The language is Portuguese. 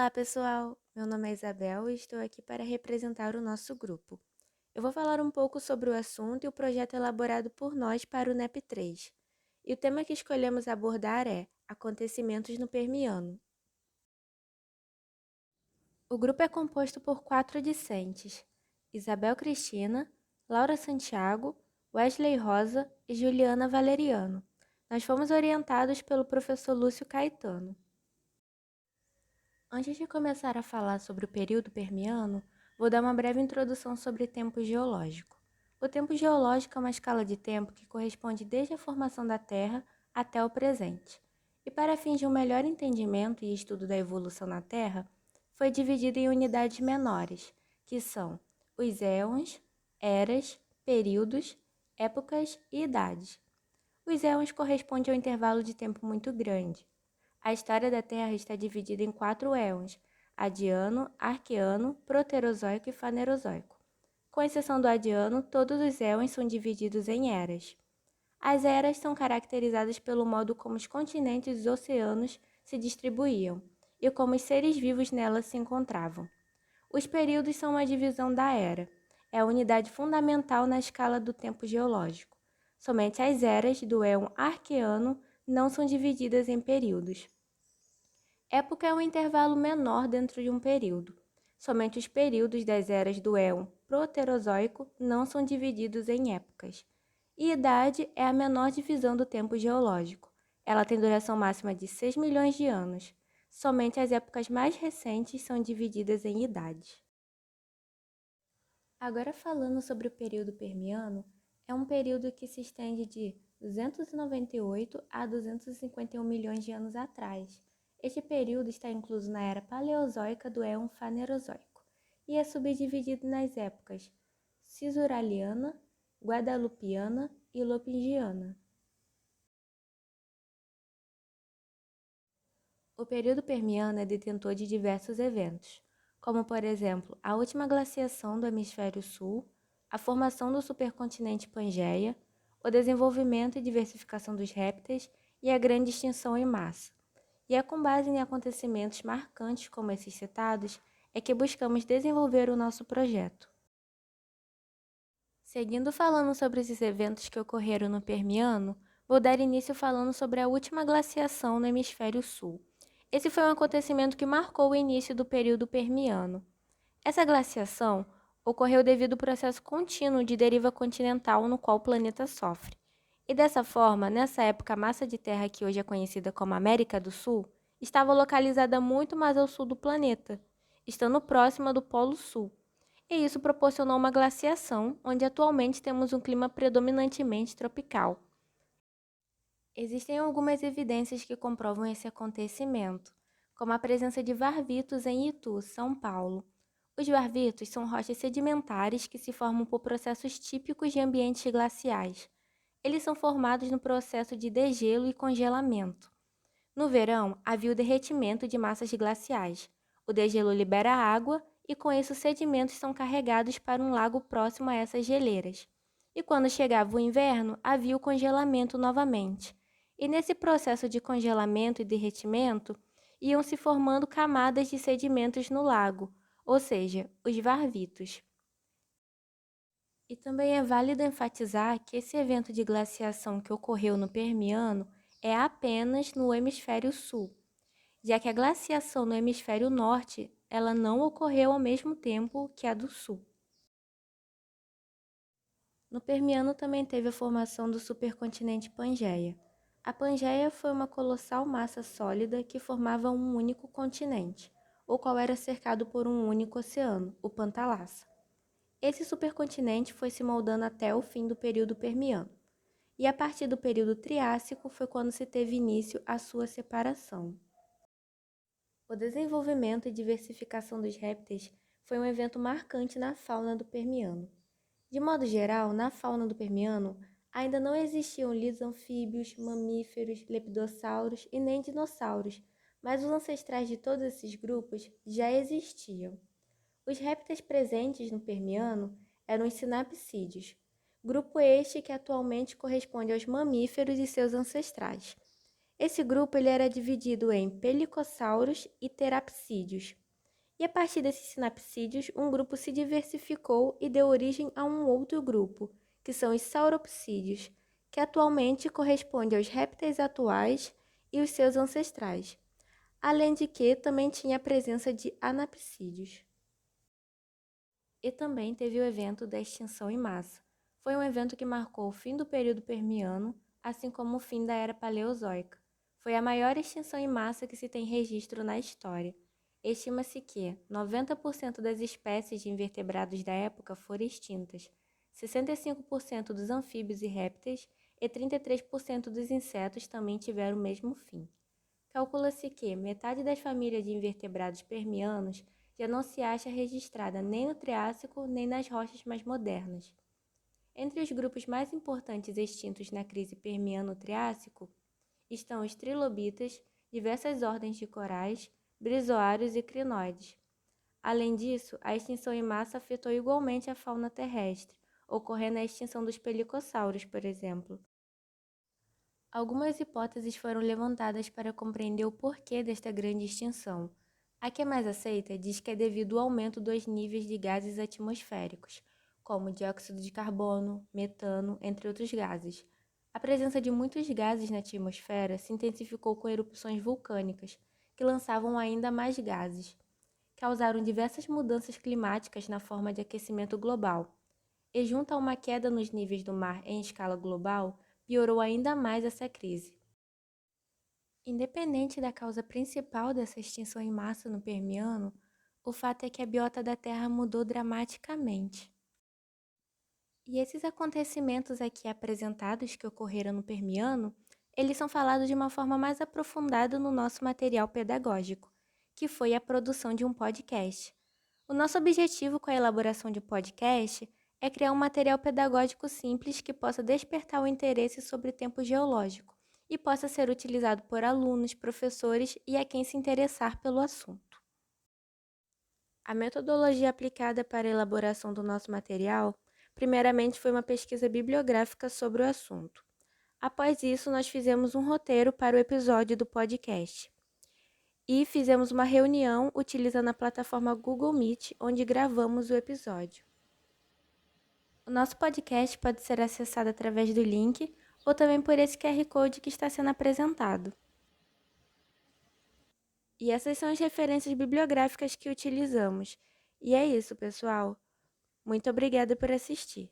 Olá, pessoal! Meu nome é Isabel e estou aqui para representar o nosso grupo. Eu vou falar um pouco sobre o assunto e o projeto elaborado por nós para o NEP3. E o tema que escolhemos abordar é Acontecimentos no Permiano. O grupo é composto por 4 discentes: Isabel Cristina, Laura Santiago, Wesley Rosa e Juliana Valeriano. Nós fomos orientados pelo professor Lúcio Caetano. Antes de começar a falar sobre o período permiano, vou dar uma breve introdução sobre tempo geológico. O tempo geológico é uma escala de tempo que corresponde desde a formação da Terra até o presente. E para fins de um melhor entendimento e estudo da evolução na Terra, foi dividido em unidades menores, que são os éons, eras, períodos, épocas e idades. Os éons correspondem a um intervalo de tempo muito grande. A história da Terra está dividida em 4 éons: Adiano, Arqueano, Proterozoico e Fanerozoico. Com exceção do Adiano, todos os éons são divididos em eras. As eras são caracterizadas pelo modo como os continentes e os oceanos se distribuíam e como os seres vivos nelas se encontravam. Os períodos são uma divisão da era. É a unidade fundamental na escala do tempo geológico. Somente as eras do éon Arqueano não são divididas em períodos. Época é um intervalo menor dentro de um período. Somente os períodos das eras do éon Proterozoico não são divididos em épocas. E idade é a menor divisão do tempo geológico. Ela tem duração máxima de 6 milhões de anos. Somente as épocas mais recentes são divididas em idades. Agora falando sobre o período permiano, é um período que se estende de 298 a 251 milhões de anos atrás. Este período está incluso na era paleozoica do éon Fanerozoico e é subdividido nas épocas Cisuraliana, Guadalupiana e Lopingiana. O período permiano é detentor de diversos eventos, como, por exemplo, a última glaciação do hemisfério sul, a formação do supercontinente Pangeia, o desenvolvimento e diversificação dos répteis e a grande extinção em massa. E é com base em acontecimentos marcantes como esses citados é que buscamos desenvolver o nosso projeto. Seguindo falando sobre esses eventos que ocorreram no Permiano, vou dar início falando sobre a última glaciação no hemisfério sul. Esse foi um acontecimento que marcou o início do período Permiano. Essa glaciação ocorreu devido ao processo contínuo de deriva continental no qual o planeta sofre. E dessa forma, nessa época, a massa de terra que hoje é conhecida como América do Sul estava localizada muito mais ao sul do planeta, estando próxima do Polo Sul. E isso proporcionou uma glaciação, onde atualmente temos um clima predominantemente tropical. Existem algumas evidências que comprovam esse acontecimento, como a presença de varvitos em Itu, São Paulo. Os varvitos são rochas sedimentares que se formam por processos típicos de ambientes glaciais. Eles são formados no processo de degelo e congelamento. No verão, havia o derretimento de massas glaciais. O degelo libera água e, com isso, os sedimentos são carregados para um lago próximo a essas geleiras. E quando chegava o inverno, havia o congelamento novamente. E nesse processo de congelamento e derretimento, iam se formando camadas de sedimentos no lago, ou seja, os varvitos. E também é válido enfatizar que esse evento de glaciação que ocorreu no Permiano é apenas no hemisfério sul, já que a glaciação no hemisfério norte ela não ocorreu ao mesmo tempo que a do sul. No Permiano também teve a formação do supercontinente Pangeia. A Pangeia foi uma colossal massa sólida que formava um único continente, o qual era cercado por um único oceano, o Pantalassa. Esse supercontinente foi se moldando até o fim do período Permiano, e a partir do período Triássico foi quando se teve início a sua separação. O desenvolvimento e diversificação dos répteis foi um evento marcante na fauna do Permiano. De modo geral, na fauna do Permiano, ainda não existiam líderes anfíbios, mamíferos, lepidоссauros e nem dinossauros, mas os ancestrais de todos esses grupos já existiam. Os répteis presentes no Permiano eram os sinapsídeos, grupo este que atualmente corresponde aos mamíferos e seus ancestrais. Esse grupo ele era dividido em pelicossauros e terapsídeos. E a partir desses sinapsídeos, um grupo se diversificou e deu origem a um outro grupo, que são os sauropsídeos, que atualmente corresponde aos répteis atuais e os seus ancestrais, além de que também tinha a presença de anapsídeos. E também teve o evento da extinção em massa. Foi um evento que marcou o fim do período Permiano, assim como o fim da Era Paleozoica. Foi a maior extinção em massa que se tem registro na história. Estima-se que 90% das espécies de invertebrados da época foram extintas, 65% dos anfíbios e répteis e 33% dos insetos também tiveram o mesmo fim. Calcula-se que metade das famílias de invertebrados permianos já não se acha registrada nem no Triássico nem nas rochas mais modernas. Entre os grupos mais importantes extintos na crise Permiano-Triássico estão os trilobitas, diversas ordens de corais, brizoários e crinoides. Além disso, a extinção em massa afetou igualmente a fauna terrestre, ocorrendo a extinção dos pelicossauros, por exemplo. Algumas hipóteses foram levantadas para compreender o porquê desta grande extinção. A que é mais aceita diz que é devido ao aumento dos níveis de gases atmosféricos, como dióxido de carbono, metano, entre outros gases. A presença de muitos gases na atmosfera se intensificou com erupções vulcânicas, que lançavam ainda mais gases. Causaram diversas mudanças climáticas na forma de aquecimento global. E junto a uma queda nos níveis do mar em escala global, piorou ainda mais essa crise. Independente da causa principal dessa extinção em massa no Permiano, o fato é que a biota da Terra mudou dramaticamente. E esses acontecimentos aqui apresentados que ocorreram no Permiano, eles são falados de uma forma mais aprofundada no nosso material pedagógico, que foi a produção de um podcast. O nosso objetivo com a elaboração de um podcast é criar um material pedagógico simples que possa despertar o interesse sobre o tempo geológico e possa ser utilizado por alunos, professores e a quem se interessar pelo assunto. A metodologia aplicada para a elaboração do nosso material, primeiramente, foi uma pesquisa bibliográfica sobre o assunto. Após isso, nós fizemos um roteiro para o episódio do podcast. E fizemos uma reunião utilizando a plataforma Google Meet, onde gravamos o episódio. O nosso podcast pode ser acessado através do link ou também por esse QR Code que está sendo apresentado. E essas são as referências bibliográficas que utilizamos. E é isso, pessoal. Muito obrigada por assistir.